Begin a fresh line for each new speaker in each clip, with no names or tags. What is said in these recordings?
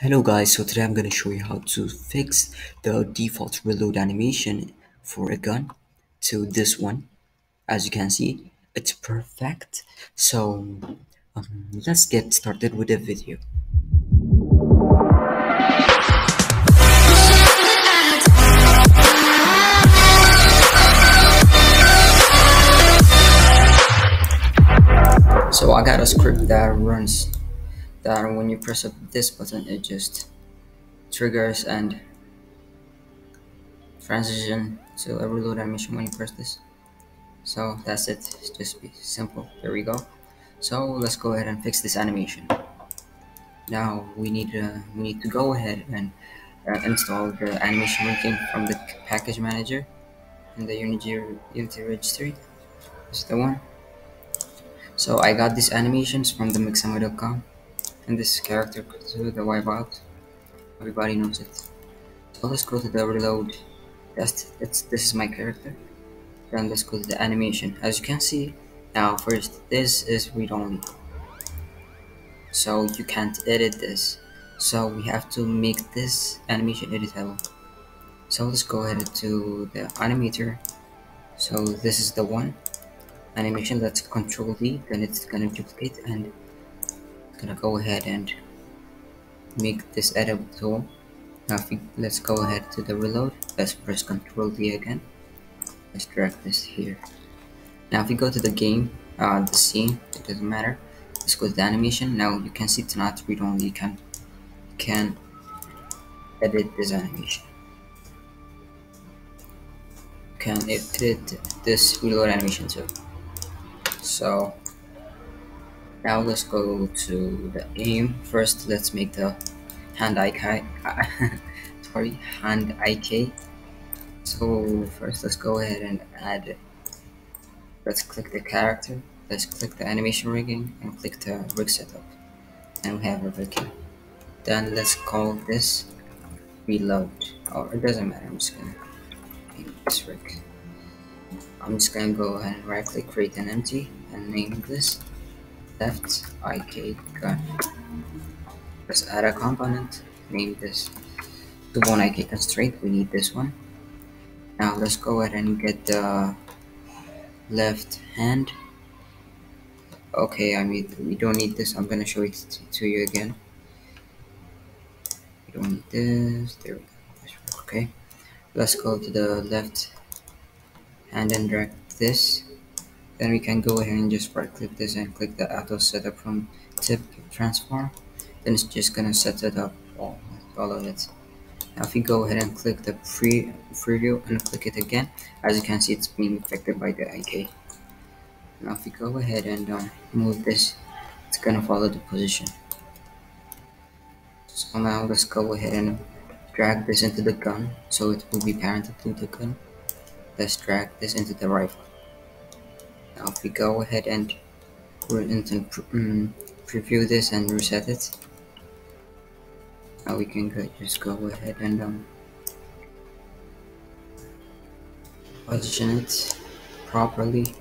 Hello guys, so today I'm going to show you how to fix the default reload animation for a gun to this one. As you can see, it's perfect. So let's get started with the video. So I got a script that runs that when you press up this button, it just triggers and transition to a reload animation when you press this. So that's it, it's just be simple. There we go. So let's go ahead and fix this animation. Now we need to go ahead and install the animation rigging from the package manager in the Unity registry. This is the one. So I got these animations from the Mixamo.com, and this character to the wipeout. Everybody knows it. So let's go to the reload. This is my character. Then let's go to the animation. As you can see, now first this is read only, so you can't edit this. So we have to make this animation editable. So let's go ahead to the animator. So this is the one animation, that's Control V, then it's gonna duplicate and it's gonna go ahead and make this editable tool. Now let's go ahead to the reload. Let's press Control V again. Let's drag this here. Now if we go to the game, the scene, it doesn't matter. Let's go to the animation. Now you can see it's not read only. You can edit this animation. Can edit this reload animation too. So now let's go to the aim. First let's make the hand IK sorry, hand IK. So first let's go ahead and add, let's click the character, let's click the animation rigging and click the rig setup, and we have a rigging. Then let's call this reload, or it doesn't matter, I'm just gonna name this rig. I'm just gonna go ahead and right click, create an empty, and name this left IK gun. Let's add a component, name this to one IK constraint. We need this one. Now let's go ahead and get the left hand. Okay, we don't need this. I'm gonna show it to you again. We don't need this. There we go. Okay, let's go to the left hand and drag this. Then we can go ahead and just right click this and click the auto setup from tip transform. Then it's just gonna set it up all of it. Now if you go ahead and click the preview and click it again, as you can see it's being affected by the IK. Now if you go ahead and move this, it's gonna follow the position. So now let's go ahead and drag this into the gun, so it will be parented to the gun. Let's drag this into the rifle. Now if we go ahead and preview this and reset it, now we can just go ahead and position it properly.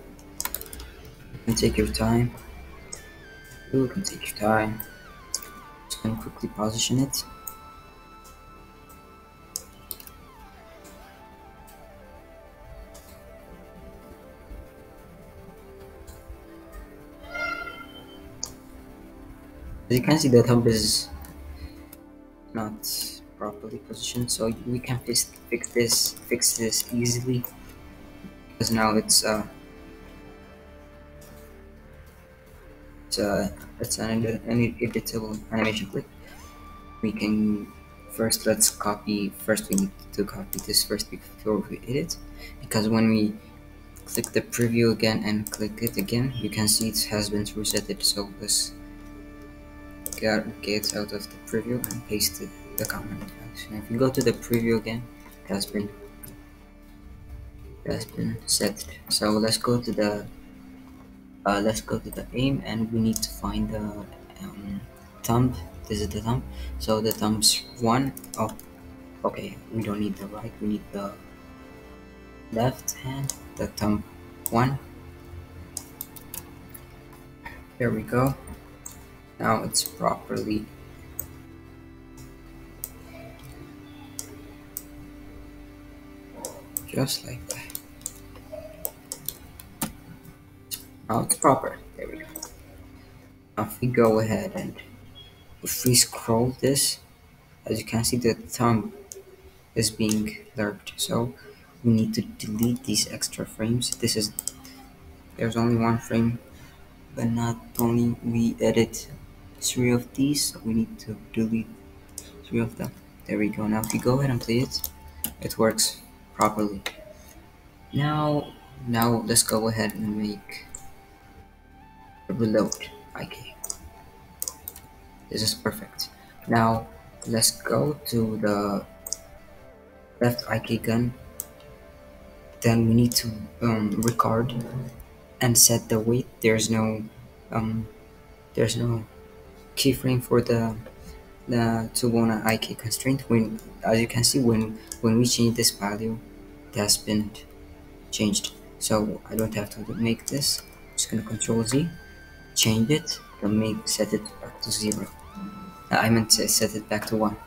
You can take your time. You can take your time. Just gonna quickly position it. As you can see, the thumb is not properly positioned, so we can fix this easily, because now it's an editable animation clip. We can first we need to copy this first before we edit, because when we click the preview again and click it again, you can see it has been resetted. So let's get out of the preview and paste the comment. If you go to the preview again, it has been set. So let's go to the aim, and we need to find the thumb. This is the thumb. So the thumb's one. Oh, okay. We don't need the right. We need the left hand. The thumb one. There we go. Now it's properly just like that. Now it's proper. There we go. Now if we go ahead and if we scroll this, as you can see, the thumb is being blurred. So we need to delete these extra frames. There's only one frame, but not only we edit 3 of these, so we need to delete 3 of them. There we go. Now if you go ahead and play it, it works properly. Now let's go ahead and make a reload IK. This is perfect. Now let's go to the left IK gun. Then we need to record and set the weight. Um, there's no keyframe for the Tubona IK constraint. When, as you can see, when we change this value, it has been changed. So I don't have to make this. I'm just gonna Control Z, change it, and set it back to 0. I meant to set it back to 1,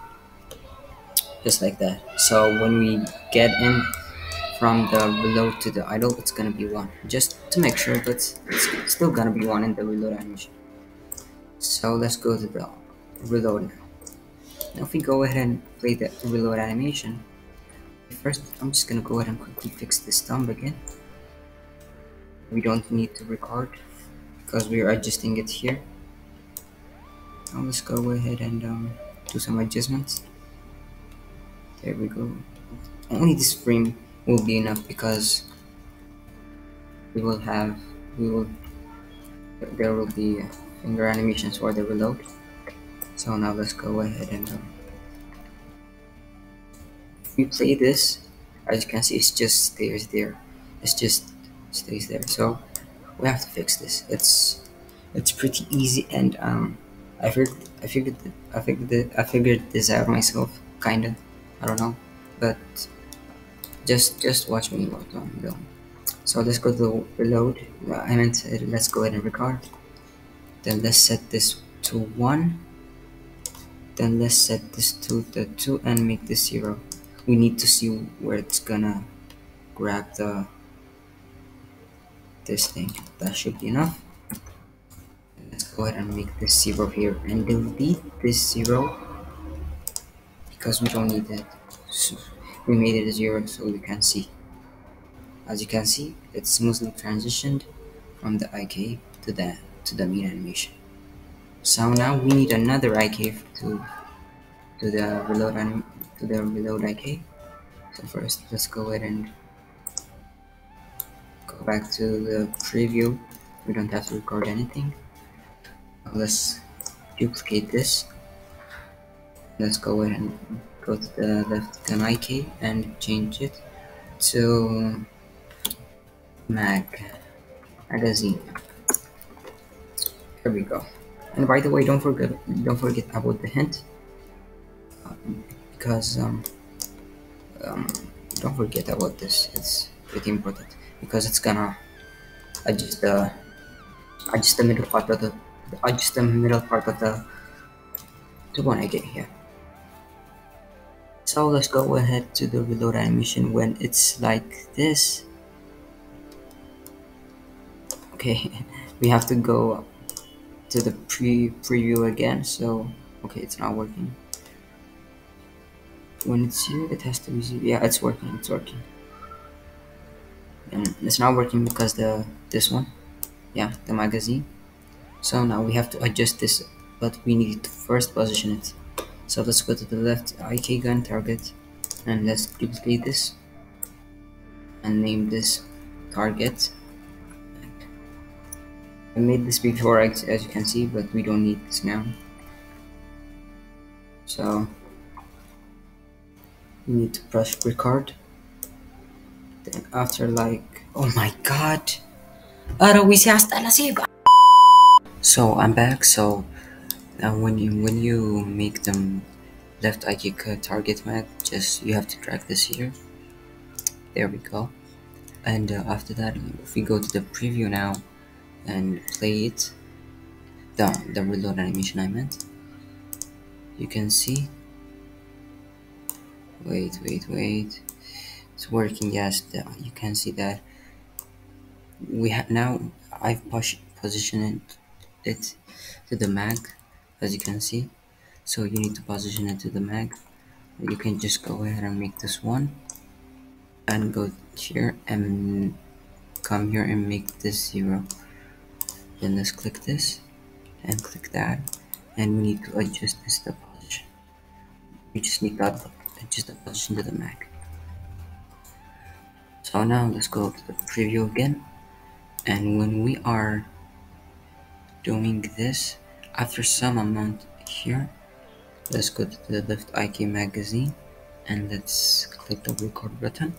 just like that. So when we get in from the reload to the idle, it's gonna be 1, just to make sure, but it's still gonna be 1 in the reload animation. So let's go to the reload now. Now if we go ahead and play the reload animation, first I'm just gonna go ahead and quickly fix this thumb again. We don't need to record because we are adjusting it here. Now let's go ahead and do some adjustments. There we go. Only this frame will be enough because there will be finger animations for the reload. So now let's go ahead and if we play this, as you can see, it just stays there. It just stays there. So we have to fix this. It's pretty easy, and I figured this out myself, kinda. I don't know, but just watch me what I'm doing. So let's go to the reload. I meant let's go ahead and record. Then let's set this to 1. Then let's set this to the 2 and make this 0. We need to see where it's gonna grab this thing. That should be enough. Let's go ahead and make this 0 here and delete this 0 because we don't need that. So we made it a 0 so we can see. As you can see, it's smoothly transitioned from the IK to the main animation. So now we need another IK to the reload IK. So first, let's go ahead and go back to the preview. We don't have to record anything. Now let's duplicate this. Let's go ahead and go to the left gun IK and change it to magazine. Here we go. And by the way, don't forget about the hint, because don't forget about this. It's pretty important because it's gonna adjust the middle part of the one I get here. So let's go ahead to the reload animation when it's like this. Okay, we have to go to the preview again. So okay, it's not working. When it's here, it has to be zero. Yeah, it's working. And it's not working because this one, yeah, the magazine. So now we have to adjust this, but we need to first position it. So let's go to the left IK gun target, and let's duplicate this and name this target. I made this before, as you can see, but we don't need this now. So we need to press record. Then after, like, oh my god, so I'm back. So when you make them left IK target mag, just you have to drag this here. There we go. And after that, if we go to the preview now and play it, the reload animation I meant, you can see. Wait. It's working. Yes, you can see that we have now. I've positioned it to the mag, as you can see. So you need to position it to the mag. You can just go ahead and make this one, and go here and come here and make this 0. Then let's click this and click that, and we need to adjust this the position. We just need to adjust the position to the mag. So now let's go to the preview again, and when we are doing this, after some amount here, let's go to the left IK magazine and let's click the record button.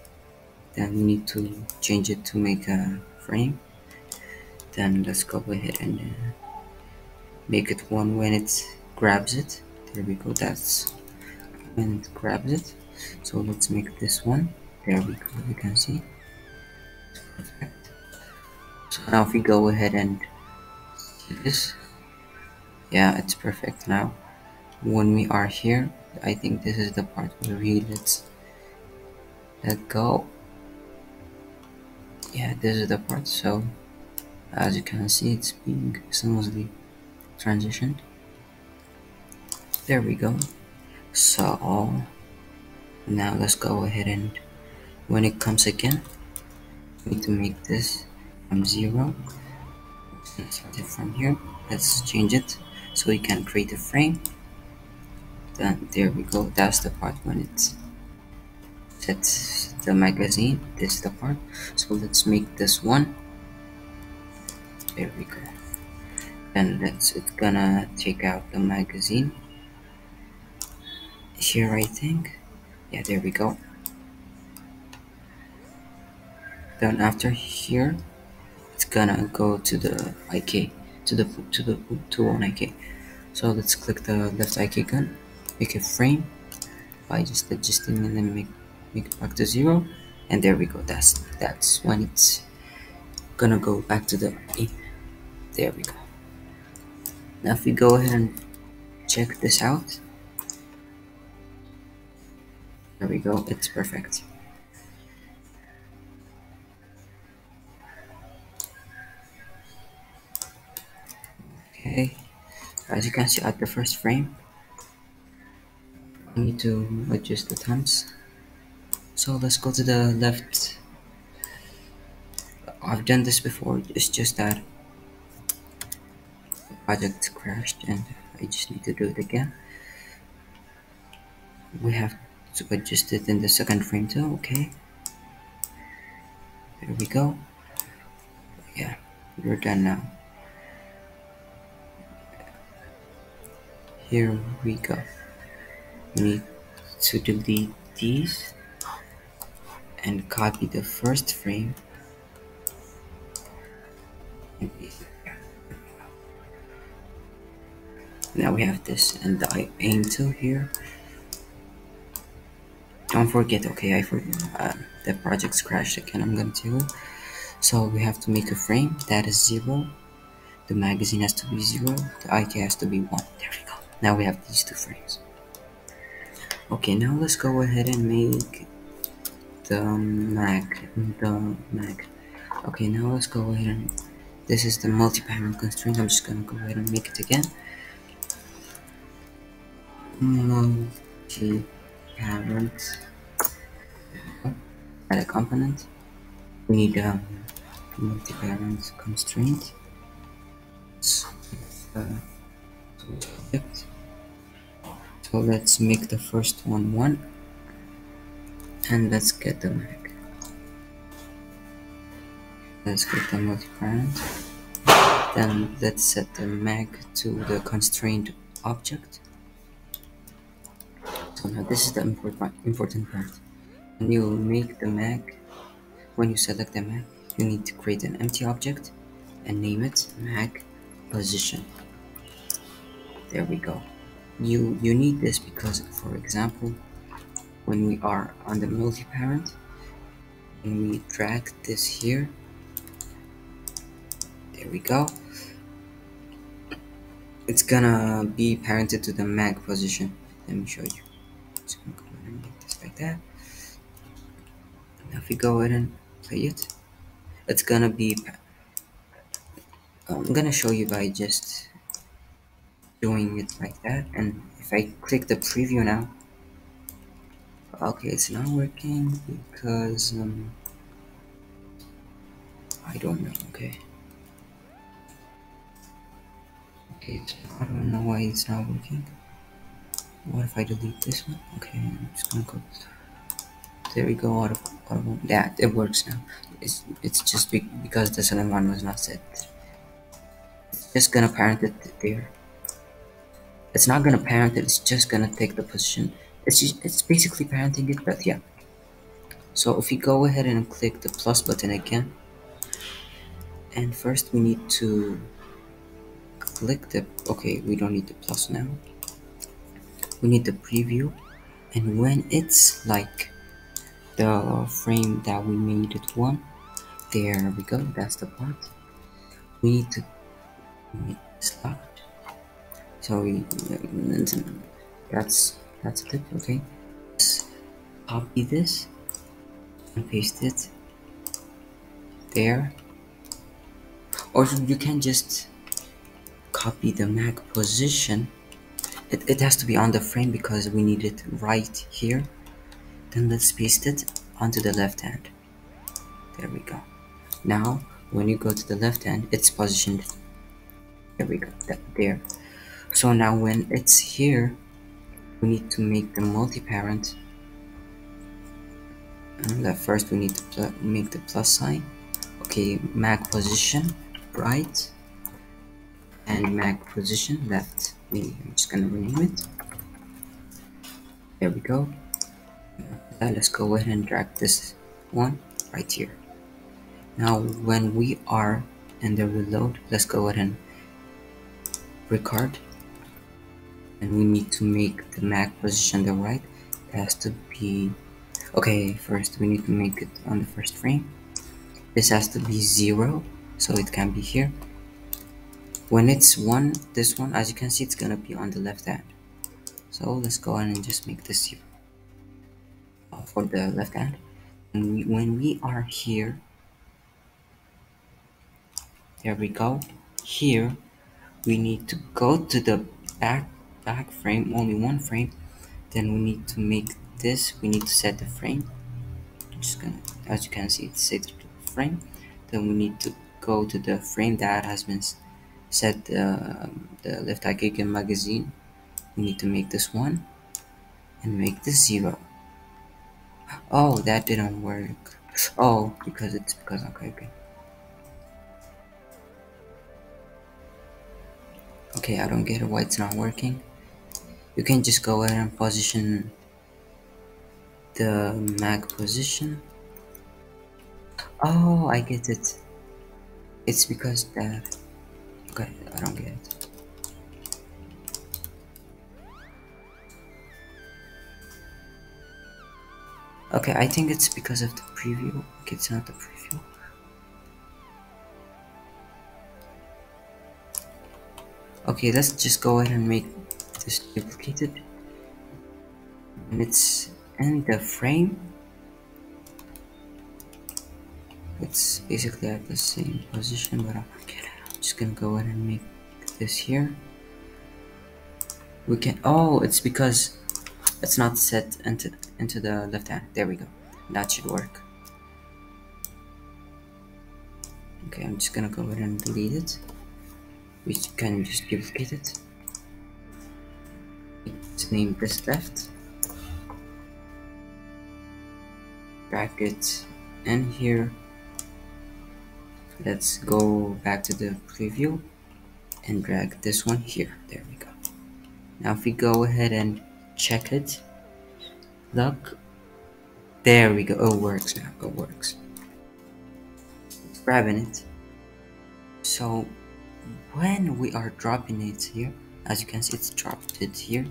Then we need to change it to make a frame. Then let's go ahead and make it 1 when it grabs it. There we go, that's when it grabs it. So let's make this one. There we go, you can see. Perfect. So now if we go ahead and see this, yeah, it's perfect now. When we are here, I think this is the part where we let go. Yeah, this is the part. So as you can see, it's being smoothly transitioned. There we go. So now let's go ahead and when it comes again, we need to make this from 0. Let's start it from here. Let's change it so we can create a frame. Then there we go. That's the part when it sets the magazine. This is the part. So let's make this one. There we go. Then it's gonna take out the magazine here, I think. Yeah, there we go. Then after here, it's gonna go to the IK, to one IK. So let's click the left IK gun, make a frame by just adjusting and then make it back to 0, and there we go. That's when it's gonna go back to the A. There we go. Now if we go ahead and check this out, there we go. It's perfect. Okay, as you can see at the first frame, I need to adjust the thumbs. So let's go to the left. I've done this before, it's just that the project crashed and I just need to do it again. We have to adjust it in the second frame too, okay? There we go. Yeah, we're done now. Here we go. We need to delete these and copy the first frame and paste it here. Now we have this and the aim tool here. Don't forget, okay, I forgot, the project's crashed again, I'm gonna tell you. So we have to make a frame that is 0, the magazine has to be 0, the IK has to be 1. There we go. Now we have these 2 frames. Okay, now let's go ahead and make the mag. Okay, now let's go ahead and this is the multi-parent constraint. I'm just gonna go ahead and make it again. Multi-parent, add a component. We need a multi-parent constraint. Object. So let's make the first one 1, and let's get the mag. Let's get the multi-parent. Then let's set the mag to the constrained object. So now this is the important part. When you make the mag, when you select the mag, you need to create an empty object and name it mag position. There we go. You need this because, for example, when we are on the multi-parent, when we drag this here, there we go, it's gonna be parented to the mag position. Let me show you. Just gonna go ahead and make this like that. Now if we go ahead and play it, it's gonna be, I'm gonna show you by just doing it like that. And if I click the preview now, okay, it's not working because I don't know. Okay, I don't know why it's not working. What if I delete this one? Okay, I'm just gonna go. There we go. Yeah, it works now. It's just because the second one was not set. It's just gonna parent it there. It's not gonna parent it. It's just gonna take the position. It's basically parenting it, but yeah. So if we go ahead and click the plus button again, and first we need to click the, okay, we don't need the plus now. We need the preview, and when it's like the frame that we made it one, there we go, that's the part. We need to make this locked. So that's it. Okay, let's copy this and paste it there, or you can just copy the Mac position. It has to be on the frame because we need it right here. Then let's paste it onto the left hand. There we go. Now when you go to the left hand, it's positioned, there we go, there. So now when it's here, we need to make the multi-parent. That first we need to make the plus sign. Okay, Mac position right and Mac position left. I'm just gonna rename it. There we go. Let's go ahead and drag this one right here. Now when we are in the reload, let's go ahead and record, and we need to make the Mac position the right. It has to be, okay, first we need to make it on the first frame. This has to be 0, so it can be here. When it's 1, this one, as you can see, it's gonna be on the left hand. So let's go ahead and just make this 0 for the left hand. And when we are here, there we go. Here we need to go to the back frame, only one frame. Then we need to make this, we need to set the frame. I'm just gonna, as you can see, it's set to the frame. Then we need to go to the frame that has been set, the left icon magazine. We need to make this 1 and make this 0. Oh, that didn't work. Oh, because okay. Okay, I don't get it why it's not working. You can just go ahead and position the Mac position. Oh, I get it. It's because that. Okay, I don't get it. Okay, I think it's because of the preview. Okay, it's not the preview. Okay, let's just go ahead and make this duplicated. And it's in the frame. It's basically at the same position, but I'm just gonna go ahead and make this here. We can, oh, it's because it's not set into the left hand. There we go. That should work. Okay, I'm just gonna go ahead and delete it. We can just duplicate it. Let's name this left. Drag it in here. Let's go back to the preview and drag this one here. There we go. Now if we go ahead and check it, look, there we go. Oh, it works now. It works. It's grabbing it. So when we are dropping it here, as you can see, it's dropped it here.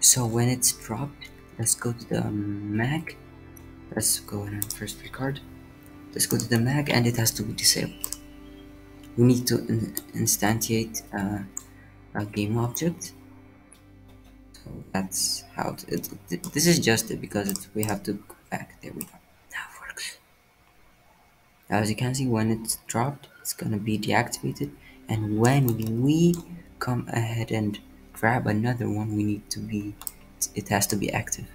So when it's dropped, let's go to the Mac. Let's go ahead and first record. Let's go to the Mac, and it has to be disabled. We need to instantiate a game object. So that's how this is just it because we have to go back. There we go. Now As you can see, when it's dropped, it's gonna be deactivated, and when we come ahead and grab another one, we need to be, it has to be active.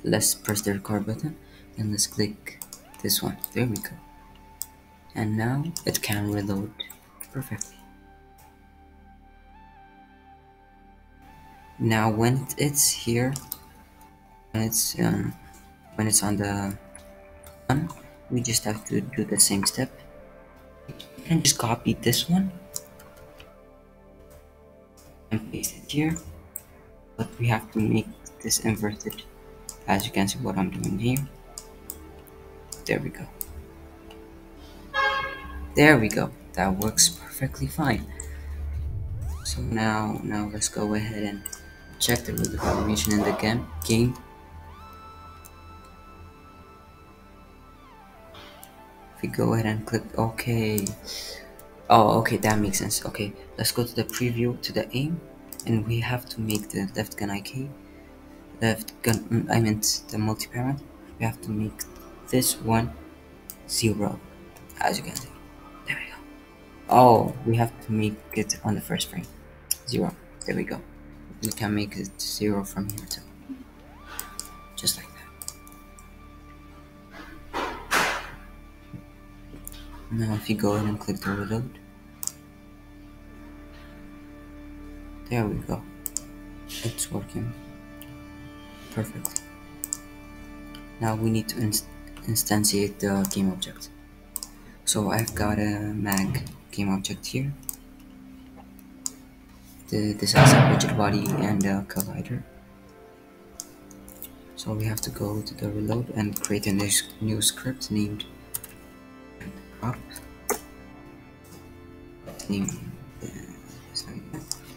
Let's press the record button and let's click this one. There we go. And now it can reload perfectly. Now when it's here, when it's on the one, we just have to do the same step. You can just copy this one and paste it here, but we have to make this inverted, as you can see what I'm doing here. There we go. There we go. That works perfectly fine. So now let's go ahead and check the root of animation in the game. If we go ahead and click OK. Oh, okay, that makes sense. Okay, let's go to the preview, to the aim, and we have to make the left gun IK. I meant the multi-parent. We have to make this one 0, as you can see. There we go. Oh, we have to make it on the first frame 0. There we go. We can make it 0 from here too, just like that. Now if you go ahead and click the reload, there we go. It's working perfectly. Now we need to instantiate the game object. So I've got a mag game object here. This has a rigid body and a collider. So we have to go to the reload and create a new script named drop. Name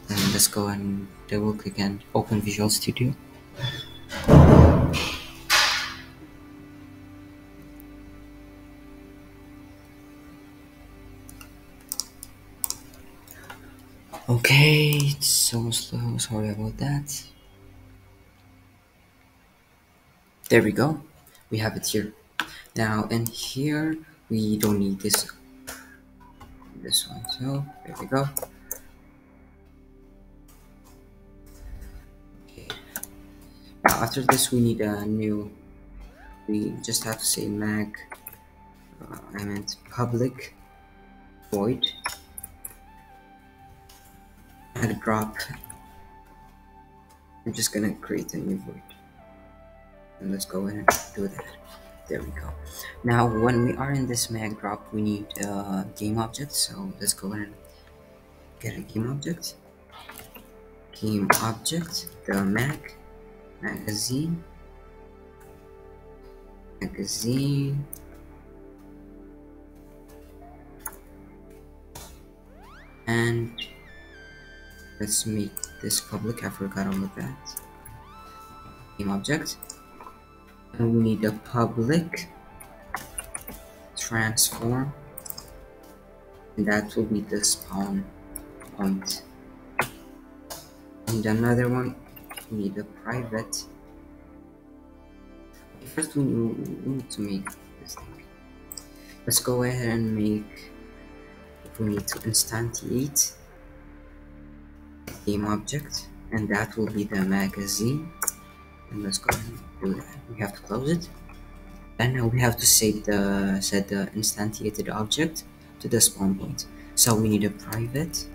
and let's go and double click and open Visual Studio. Okay, it's so slow, sorry about that. There we go, we have it here. Now in here, we don't need this one, so there we go. Okay. Now after this we need a new, we just have to say mag, I meant public void mag drop. I'm just gonna create a new void. And let's go ahead and do that. There we go. Now when we are in this mag drop, we need a game object, so let's go ahead and get a game object. Game object, the magazine, and let's make this public. I forgot all of that. Game object, and we need a public transform, and that will be the spawn point. And another one, we need a private. First we need to make this thing. Let's go ahead and make, we need to instantiate game object, and that will be the magazine. And let's go ahead and do that. We have to close it, and now we have to set the instantiated object to the spawn point. So we need a private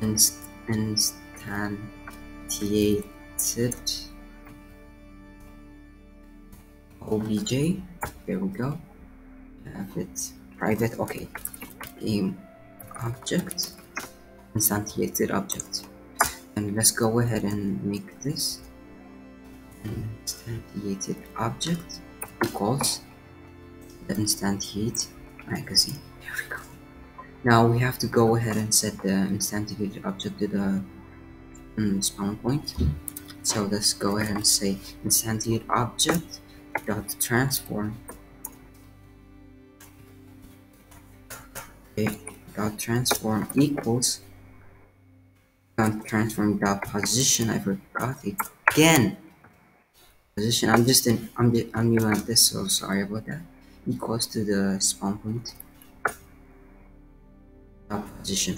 instantiated obj. There we go. Have it private. Okay, game object, instantiated object, and let's go ahead and make this instantiated object equals the instantiate magazine. There we go. Now we have to go ahead and set the instantiated object to the spawn point. So let's go ahead and say instantiate object dot transform. Okay, dot transform equals dot transform dot position. I forgot again. position. I'm new at this, so sorry about that. Equals to the spawn point dot position.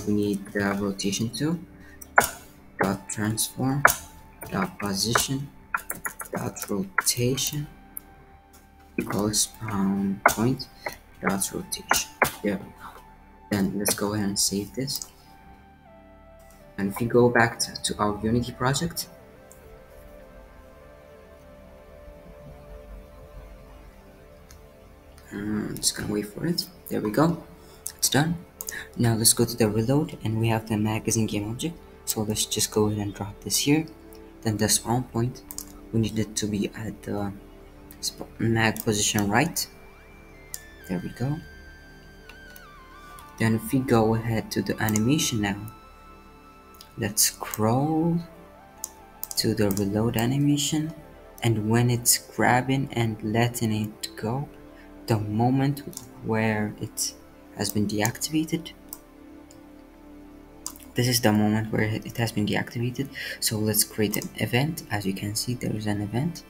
We need the rotation tool dot transform dot position dot rotation equals spawn point dot rotation. There we go. Then let's go ahead and save this. And if we go back to our Unity project, I'm just gonna wait for it. There we go. It's done. Now let's go to the reload, and we have the magazine game object. So let's just go ahead and drop this here. Then the spawn point, we need it to be at the mag position right. There we go. Then if we go ahead to the animation now, let's scroll to the reload animation, and when it's grabbing and letting it go, the moment where it has been deactivated, this is the moment where it has been deactivated. So let's create an event. As you can see, there is an event.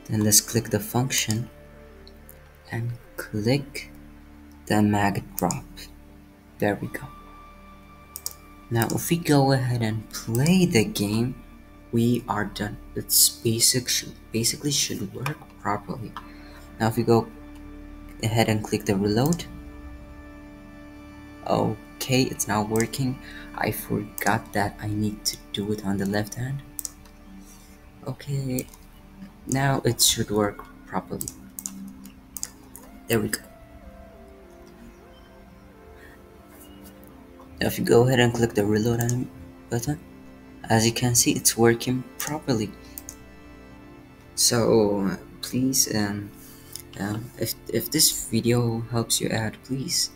Then let's click the function and click the mag drop. There we go. Now if we go ahead and play the game, we are done. It's basically should work properly. Now if we go ahead and click the reload, okay, it's now working. I forgot that I need to do it on the left hand. Okay, now it should work properly. There we go. Now if you go ahead and click the reload button, as you can see, it's working properly. So please, if this video helps you out, please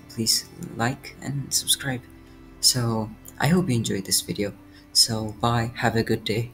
like and subscribe. So I hope you enjoyed this video. So bye, have a good day.